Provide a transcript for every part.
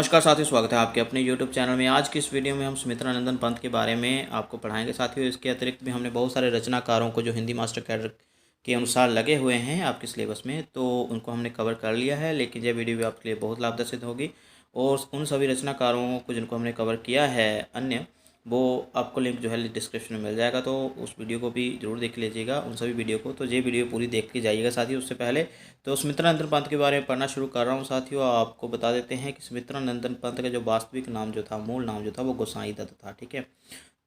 नमस्कार साथियों, स्वागत है आपके अपने यूट्यूब चैनल में। आज की इस वीडियो में हम सुमित्रानंदन पंत के बारे में आपको पढ़ाएंगे साथियों। इसके अतिरिक्त भी हमने बहुत सारे रचनाकारों को जो हिंदी मास्टर कैडर के अनुसार लगे हुए हैं आपके सिलेबस में, तो उनको हमने कवर कर लिया है। लेकिन यह वीडियो भी आपके लिए बहुत लाभदायक सिद्ध होगी और उन सभी रचनाकारों को जिनको हमने कवर किया है अन्य, वो आपको लिंक जो है डिस्क्रिप्शन में मिल जाएगा, तो उस वीडियो को भी जरूर देख लीजिएगा, उन सभी वीडियो को। तो ये वीडियो पूरी देख के जाइएगा साथियों। उससे पहले तो सुमित्रानंदन पंत के बारे में पढ़ना शुरू कर रहा हूँ साथियों। आपको बता देते हैं कि सुमित्रानंदन पंत का जो वास्तविक नाम जो था, मूल नाम जो था, वो गोसाई दत्त था। ठीक है,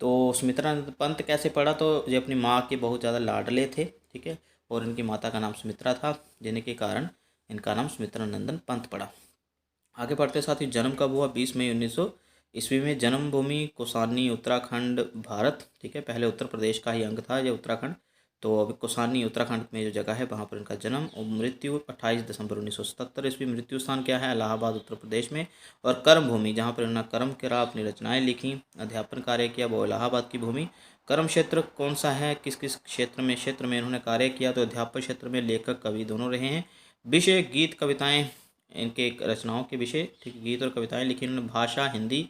तो सुमित्रानंदन पंत कैसे पढ़ा? तो ये अपनी माँ के बहुत ज़्यादा लाडले थे। ठीक है, और इनकी माता का नाम सुमित्रा था, जिनके कारण इनका नाम सुमित्रानंदन पंत पड़ा। आगे बढ़ते साथियों, जन्म कब हुआ? 20 मई 1900 ईस्वी में। जन्मभूमि कौसानी, उत्तराखंड, भारत। ठीक है, पहले उत्तर प्रदेश का ही अंग था ये उत्तराखंड, तो अभी कौसानी उत्तराखंड में जो जगह है वहाँ पर इनका जन्म। और मृत्यु 28 दिसंबर 1977 ईस्वी। मृत्यु स्थान क्या है? इलाहाबाद उत्तर प्रदेश में। और कर्म भूमि, जहाँ पर इन्होंने कर्म करा, अपनी रचनाएं लिखी, अध्यापन कार्य किया, वो इलाहाबाद की भूमि। कर्म क्षेत्र कौन सा है? किस किस क्षेत्र में इन्होंने कार्य किया? तो अध्यापन क्षेत्र में लेखक कवि दोनों रहे हैं। विषय गीत कविताएं, इनके रचनाओं के विषय। ठीक, गीत और कविताएं लिखी इन्होंने। भाषा हिंदी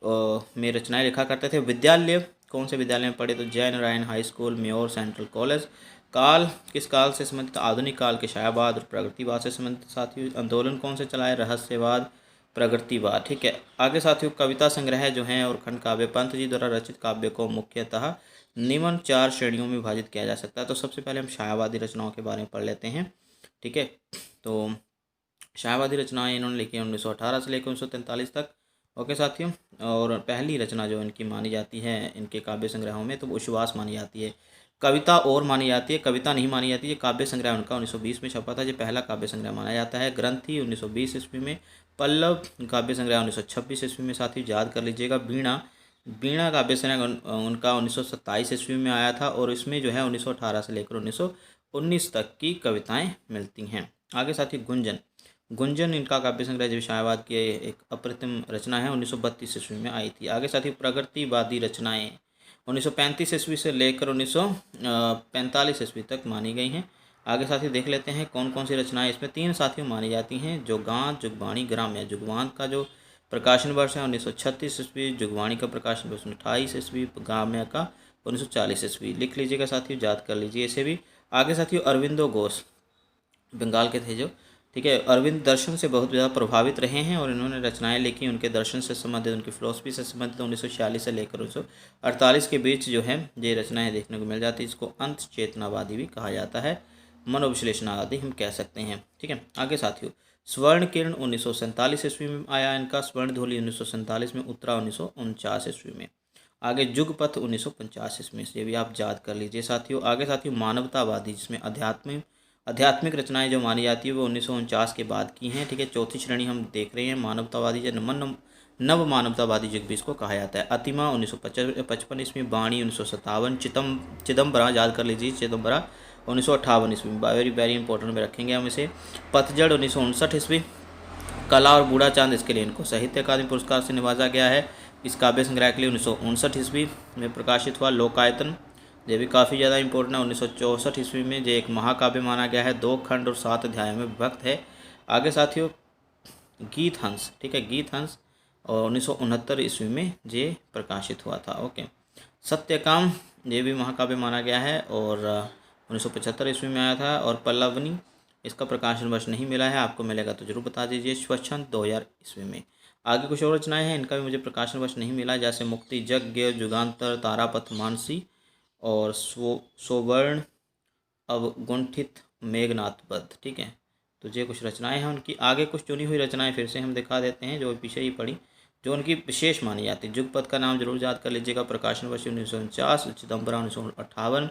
में रचनाएं लिखा करते थे। विद्यालय, कौन से विद्यालय में पढ़े? तो जय Narayan high school, more central college. काल, किस काल से संबंधित? आधुनिक काल के शायावाद और प्रगतिवाद से संबंधित साथियों। आंदोलन कौन से चलाए? रहस्यवाद, प्रगतिवाद। ठीक है, आगे साथियों, कविता संग्रह जो हैं और खंड काव्य। पंत जी द्वारा रचित काव्य को मुख्यतः निम्न 4 श्रेणियों में विभाजित किया जा सकता है। तो सबसे पहले हम छायावादी रचनाओं के बारे में पढ़ लेते हैं। ठीक है, तो छायावादी रचनाएं इन्होंने लिखी 1918 से लेकर 1943 तक। ओके साथियों, और पहली रचना जो इनकी मानी जाती है इनके काव्य संग्रहों में, तो वो उपवास मानी जाती है। कविता और मानी जाती है, कविता नहीं मानी जाती है। काव्य संग्रह उनका 1920 में छपा था, ये पहला काव्य संग्रह माना जाता है। ग्रंथि 1920 ईस्वी में। पल्लव काव्य संग्रह 1926 ईस्वी में साथियों, याद कर लीजिएगा। वीणा, वीणा काव्य संग्रह उनका 1927 ईस्वी में आया था, और इसमें जो है 1918 से लेकर 1919 तक की कविताएं मिलती हैं। आगे साथियों, गुंजन, गुंजन इनका काव्य संग्रह जो छायावाद की एक अप्रतिम रचना है, 1932 ईस्वी में आई थी। आगे साथियों, प्रगतिवादी रचनाएं 1935 ईस्वी से लेकर 1945 ईस्वी तक मानी गई हैं। आगे साथियों देख लेते हैं कौन कौन सी रचनाएं इसमें 3 साथियों मानी जाती हैं। जुगांत, जुगबाणी, ग्राम्य। जुगवांत का जो प्रकाशन वर्ष है 1936 ईस्वी, जुगवाणी का प्रकाशन वर्ष 28 ईस्वी, ग्राम्य का 1940 ईस्वी। लिख लीजिएगा साथियों, याद कर लीजिए इसे भी। आगे साथियों, अरविंदो घोष, बंगाल के थे जो। ठीक है, अरविंद दर्शन से बहुत ज़्यादा प्रभावित रहे हैं और इन्होंने रचनाएं लिखी उनके दर्शन से संबंधित, उनकी फिलोसफी से संबंधित। 1946 से लेकर 1948 के बीच जो है ये रचनाएं देखने को मिल जाती है। इसको अंत चेतनावादी भी कहा जाता है, मनोविश्लेषणवादी हम कह सकते हैं। ठीक है, आगे साथियों, स्वर्ण किरण 1947 ईस्वी में आया इनका। स्वर्ण धोली 1947 में। उत्तरा 1949 ईस्वी में। आगे जुगपथ 1950 ईस्वी में, ये भी आप याद कर लीजिए साथियों। आगे साथियों, मानवतावादी, जिसमें आध्यात्मिक रचनाएं जो मानी जाती है वो 1949 के बाद की हैं। ठीक है, चौथी श्रेणी हम देख रहे हैं मानवतावादी, जो नव मानवतावादी युग भी इसको कहा जाता है। अतिमा 1955 ईस्वी। वाणी 1957। चिदम्बरा, याद कर लीजिए, चिदम्बरा 1958 ईस्वी में। वेरी वेरी इंपॉर्टेंट में रखेंगे हम इसे। पतझड़ 1959 ईस्वी। कला और बूढ़ा चांद, इसके लिए इनको साहित्य अकादमी पुरस्कार से नवाजा गया है। इस काव्य संग्रह के लिए 1959 ईस्वी में प्रकाशित हुआ। लोकायतन, ये भी काफ़ी ज़्यादा इंपॉर्टेंट है, 1964 ईस्वी में। ये एक महाकाव्य माना गया है, 2 खंड और 7 अध्यायों में विभक्त है। आगे साथियों, गीत हंस। ठीक है, गीत हंस और 1969 ईस्वी में ये प्रकाशित हुआ था। ओके, सत्यकाम, ये भी महाकाव्य माना गया है और 1975 ईस्वी में आया था। और पल्लवनी, इसका प्रकाशन वर्ष नहीं मिला है, आपको मिलेगा तो जरूर बता दीजिए। स्वच्छंद 2000 ईस्वी में। आगे कुछ और रचनाएं हैं, इनका भी मुझे प्रकाशन वर्ष नहीं मिला, जैसे मुक्ति यज्ञ, जुगांतर, तारापथ, मानसी और सोवर्ण अवगुंठित, मेघनाथबद्ध। ठीक है, तो ये कुछ रचनाएं हैं उनकी। आगे कुछ चुनी हुई रचनाएं फिर से हम दिखा देते हैं जो पीछे ही पढ़ी, जो उनकी विशेष मानी जाती है। जुगपथ का नाम जरूर याद कर लीजिएगा, प्रकाशन वर्ष 1949। चिदम्बरा 1958।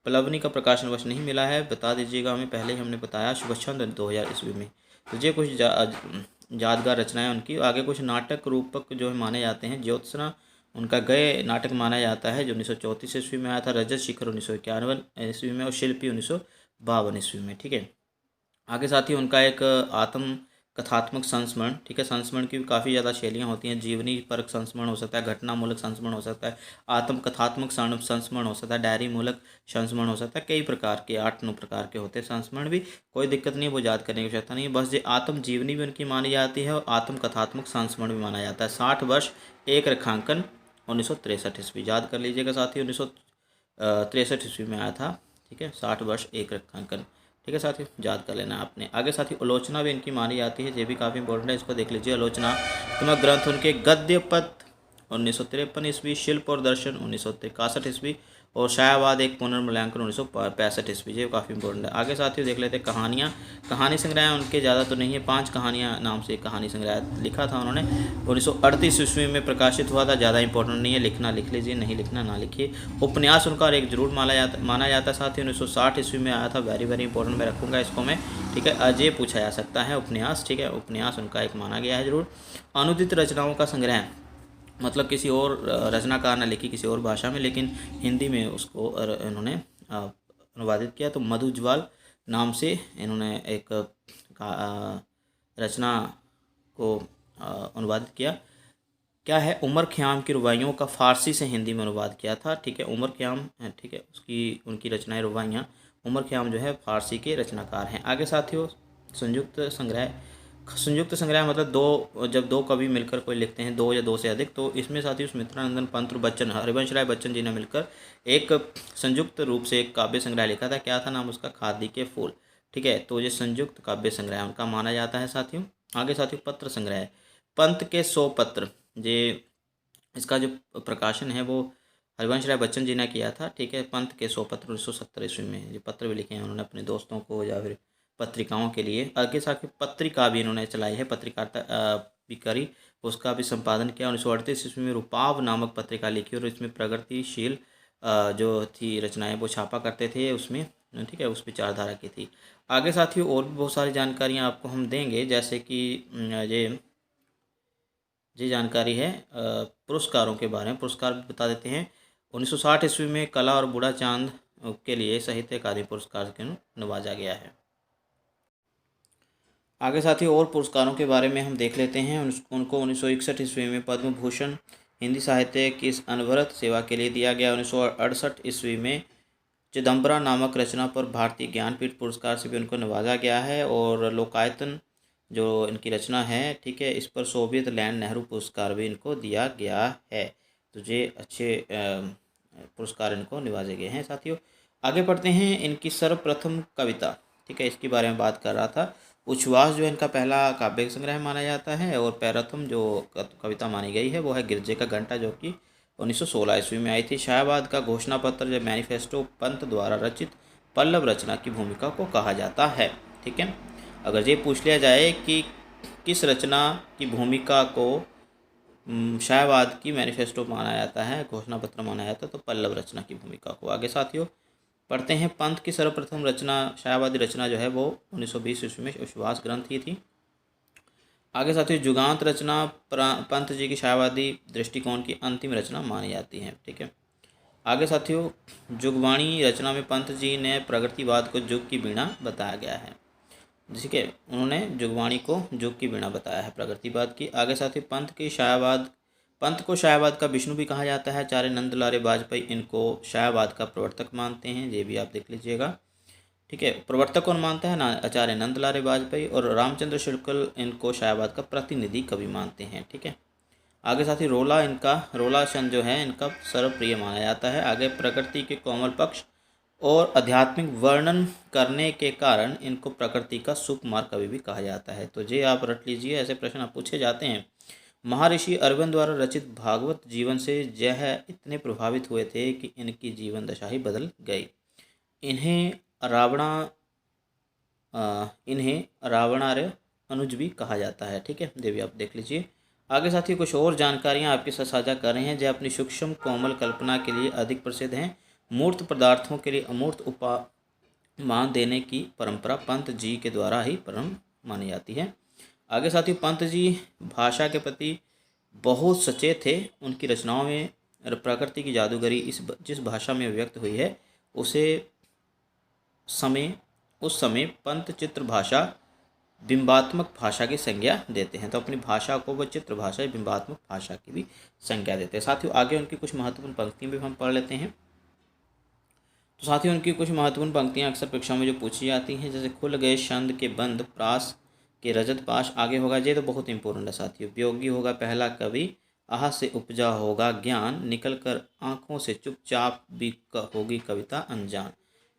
प्लवनी का प्रकाशन वर्ष नहीं मिला है, बता दीजिएगा हमें, पहले ही हमने बताया। शुभछंद 2000 ईस्वी में। तो ये कुछ यादगार रचनाएं उनकी। आगे कुछ नाटक रूपक जो माने जाते हैं। ज्योत्सना उनका गए नाटक माना जाता है, जो 1934 ईस्वी में आया था। रजत शिखर 1951 ईस्वी में। और शिल्पी 1952 ईस्वी में। ठीक है, आगे साथ ही उनका एक आत्म कथात्मक संस्मरण, ठीक है। संस्मरण की भी काफ़ी ज़्यादा शैलियाँ होती हैं। जीवनी परक संस्मरण हो सकता है, घटनामूलक संस्मरण हो सकता है, आत्मकथात्मक संस्मरण हो सकता है, डायरी मूलक संस्मरण हो सकता है। कई प्रकार के 8-9 प्रकार के होते हैं संस्मरण भी। कोई दिक्कत नहीं है, वो याद करने की आवश्यकता नहीं है। बस ये आत्म जीवनी भी उनकी मानी जाती है और आत्मकथात्मक संस्मरण भी माना जाता है। 60 वर्ष एक रेखांकन 1963 ईस्वी, याद कर लीजिएगा साथी, 1963 ईस्वी में आया था, ठीक है। 60 वर्ष एक रेखांकन, ठीक है साथियों, याद कर लेना आपने। आगे साथियों आलोचना भी इनकी मानी जाती है, ये भी काफ़ी इंपॉर्टेंट है, इसको देख लीजिए। आलोचनात्मक ग्रंथ उनके गद्य पद 1953 ईस्वी, शिल्प और दर्शन 1961 ईस्वी, और शायावाद एक पुनर्मूल्यांकन 1965 ईस्वी, ये काफ़ी इंपॉर्टेंट है। आगे साथियों देख लेते हैं कहानियाँ। कहानी संग्रह उनके ज़्यादा तो नहीं है, 5 कहानियाँ नाम से एक कहानी संग्रह लिखा था उन्होंने, 1938 ईस्वी में प्रकाशित हुआ था। ज़्यादा इंपॉर्टेंट नहीं है, लिखना लिख लीजिए, नहीं लिखना ना लिखिए। उपन्यास उनका एक जरूर माना जाता है साथियों, 1960 ईस्वी में आया था। वेरी वेरी इंपॉर्टेंट, मैं रखूँगा इसको मैं, ठीक है। अजय पूछा जा सकता है उपन्यास, ठीक है, उपन्यास उनका एक माना गया है जरूर। अनुदित रचनाओं का संग्रह, मतलब किसी और रचनाकार ने लिखी किसी और भाषा में, लेकिन हिंदी में उसको इन्होंने अनुवादित किया। तो मधुज्वाल नाम से इन्होंने एक रचना को अनुवादित किया। क्या है, उमर ख़याम की रुबाइयों का फ़ारसी से हिंदी में अनुवाद किया था, ठीक है। उमर ख़याम, ठीक है, उसकी उनकी रचनाएं रुबाइयाँ, उमर ख़याम जो है फ़ारसी के रचनाकार हैं। आगे साथियों संयुक्त संग्रह। संयुक्त संग्रह मतलब दो, जब दो कवि मिलकर कोई लिखते हैं, 2 या 2 से अधिक, तो इसमें साथियों सुमित्रानंदन पंत और बच्चन, हरिवंश राय बच्चन जी ने मिलकर एक संयुक्त रूप से एक काव्य संग्रह लिखा था। क्या था नाम उसका, खादी के फूल, ठीक है। तो ये संयुक्त काव्य संग्रह उनका माना जाता है साथियों। आगे साथियों पत्र संग्रह, पंत के 100 पत्र, ये इसका जो प्रकाशन है वो हरिवंश राय बच्चन जी ने किया था, ठीक है। पंत के 100 पत्र 1970 ईस्वी में जो पत्र भी लिखे हैं उन्होंने अपने दोस्तों को या फिर पत्रिकाओं के लिए। आगे साथ पत्रिका भी इन्होंने चलाई है, पत्रकारिता भी करी, उसका भी संपादन किया। 1938 ईस्वी में रूपाव नामक पत्रिका लिखी और इसमें प्रगतिशील जो थी रचनाएं वो छापा करते थे उसमें, ठीक है, उस विचारधारा की थी। आगे साथियों और भी बहुत सारी जानकारियाँ आपको हम देंगे, जैसे कि ये जानकारी है पुरस्कारों के बारे में। पुरस्कार भी बता देते हैं। 1960 ईस्वी में कला और बूढ़ा चांद के लिए साहित्य अकादमी पुरस्कार के नवाजा गया है। आगे साथियों और पुरस्कारों के बारे में हम देख लेते हैं। उनको 1961 ईस्वी में पद्म भूषण हिंदी साहित्य की अनवरत सेवा के लिए दिया गया। 1968 ईस्वी में चिदम्बरा नामक रचना पर भारतीय ज्ञानपीठ पुरस्कार से भी उनको नवाजा गया है। और लोकायतन जो इनकी रचना है, ठीक है, इस पर सोवियत लैंड नेहरू पुरस्कार भी इनको दिया गया है। तो ये अच्छे पुरस्कार इनको नवाजे गए हैं साथियों। आगे पढ़ते हैं इनकी सर्वप्रथम कविता, ठीक है, इसके बारे में बात कर रहा था। उच्छ्वास जो इनका पहला काव्य संग्रह माना जाता है, और प्रथम जो कविता मानी गई है वो है गिरजे का घंटा, जो कि 1916 ईस्वी में आई थी। शायाबाद का घोषणा पत्र या मैनिफेस्टो पंत द्वारा रचित पल्लव रचना की भूमिका को कहा जाता है, ठीक है। अगर ये पूछ लिया जाए कि किस रचना की भूमिका को शायाबाद की मैनिफेस्टो माना जाता है, घोषणा पत्र माना जाता है, तो पल्लव रचना की भूमिका को। आगे साथियों पढ़ते हैं पंत की सर्वप्रथम रचना, शायावादी रचना जो है वो 1920 ईस्वी में उच्छ्वास ग्रंथ ही थी। आगे साथियों जुगांत रचना पंत जी की शायावादी दृष्टिकोण की अंतिम रचना मानी जाती है, ठीक है। आगे साथियों जुगवाणी रचना में पंत जी ने प्रगतिवाद को जुग की वीणा बताया गया है, ठीक है, उन्होंने जुगवाणी को जुग की वीणा बताया है प्रगतिवाद की। आगे साथियों पंत को शायावाद का विष्णु भी कहा जाता है। आचार्य नंदलाल वाजपेयी इनको शायावाद का प्रवर्तक मानते हैं, ये भी आप देख लीजिएगा, ठीक है। प्रवर्तक कौन मानता है ना, आचार्य नंदलाल वाजपेयी। और रामचंद्र शुक्ल इनको शायावाद का प्रतिनिधि कवि मानते हैं, ठीक है। आगे साथ ही रोला चंद जो है इनका सर्वप्रिय माना जाता है। आगे प्रकृति के कोमल पक्ष और आध्यात्मिक वर्णन करने के कारण इनको प्रकृति का सुकुमार कवि भी कहा जाता है। तो ये आप रट लीजिए, ऐसे प्रश्न आप पूछे जाते हैं। महर्षि अरविंद द्वारा रचित भागवत जीवन से यह इतने प्रभावित हुए थे कि इनकी जीवन दशा ही बदल गई। इन्हें रावणार्य अनुज भी कहा जाता है, ठीक है, ये भी आप देख लीजिए। आगे साथियों कुछ और जानकारियाँ आपके साथ साझा कर रहे हैं जो अपनी सूक्ष्म कोमल कल्पना के लिए अधिक प्रसिद्ध हैं। मूर्त पदार्थों के लिए अमूर्त उपमान देने की परंपरा पंत जी के द्वारा ही प्रारंभ मानी जाती है। आगे साथियों पंत जी भाषा के प्रति बहुत सचेत थे। उनकी रचनाओं में प्रकृति की जादूगरी जिस भाषा में व्यक्त हुई है उस समय पंत चित्र भाषा बिंबात्मक भाषा की संज्ञा देते हैं। तो अपनी भाषा को वो चित्र भाषा या बिंबात्मक भाषा की भी संज्ञा देते हैं। साथियों आगे उनकी कुछ महत्वपूर्ण पंक्तियाँ भी हम पढ़ लेते हैं। तो साथियों उनकी कुछ महत्वपूर्ण पंक्तियाँ अक्सर परीक्षाओं में जो पूछी जाती हैं, जैसे खुल गए छंद के बंद प्रास के रजत पाश, आगे होगा ये तो बहुत इंपॉर्टेंट है साथियों। उपयोगी होगा पहला कवि, आह से उपजा होगा ज्ञान, निकल कर आँखों से चुपचाप भी होगी कविता अनजान।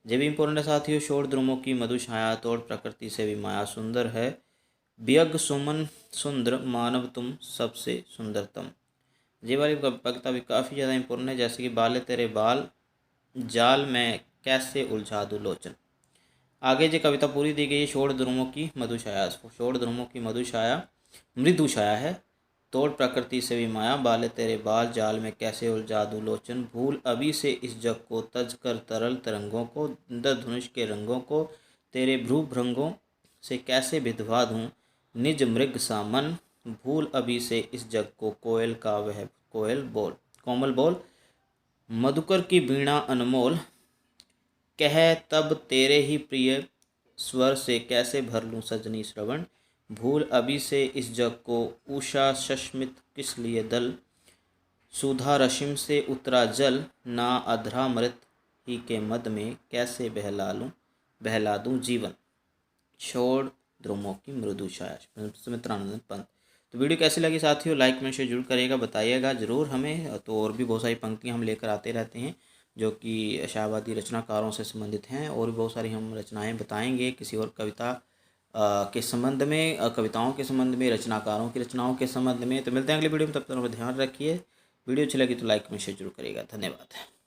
ये भी इंपॉर्टेंट है साथियों। शोर द्रुमों की मधुछाया, तोड़ प्रकृति से भी माया, सुंदर है वियग सुमन सुंदर, मानव तुम सबसे सुंदरतम। ये वाली कविता भी काफ़ी ज़्यादा इंपॉर्टेंट है, जैसे कि बाले तेरे बाल जाल में कैसे उलझा दूँ लोचन। आगे जो कविता पूरी दी गई है, शोर ध्रुवों की मधुछाया। शोर ध्रुवों की मधुछाया मृदु छाया है, तोड़ प्रकृति से भी माया, बाले तेरे बाल जाल में कैसे उलझा दूँ लोचन, भूल अभी से इस जग को तज कर तरल तरंगों को, इंद्रधनुष के रंगों को तेरे भ्रू भृंगों से कैसे भिदवा दूँ, निज मृग सा मन भूल अभी से इस जग को, कोयल का वह कोयल बोल कोमल बोल, मधुकर की वीणा अनमोल, कह तब तेरे ही प्रिय स्वर से कैसे भर लूँ सजनी श्रवण, भूल अभी से इस जग को, उषा सस्मित किस लिए दल, सुधा रश्मि से उतरा जल, ना अधरामृत ही के मद में कैसे बहला दूँ जीवन। छोड़ ध्रुवों की मृदु छाया, सुमित्रानंदन पंत। तो वीडियो कैसी लगी साथियों, लाइक में शेयर जरूर करिएगा, बताइएगा ज़रूर हमें। तो और भी बहुत सारी पंक्तियाँ हम लेकर आते रहते हैं जो कि शाहवादी रचनाकारों से संबंधित हैं, और भी बहुत सारी हम रचनाएं बताएंगे किसी और कविता के संबंध में, कविताओं के संबंध में, रचनाकारों की रचनाओं के संबंध में। तो मिलते हैं अगली वीडियो में, तब तक ध्यान रखिए। वीडियो अच्छी लगी तो लाइक में शेयर जरूर करिएगा। धन्यवाद।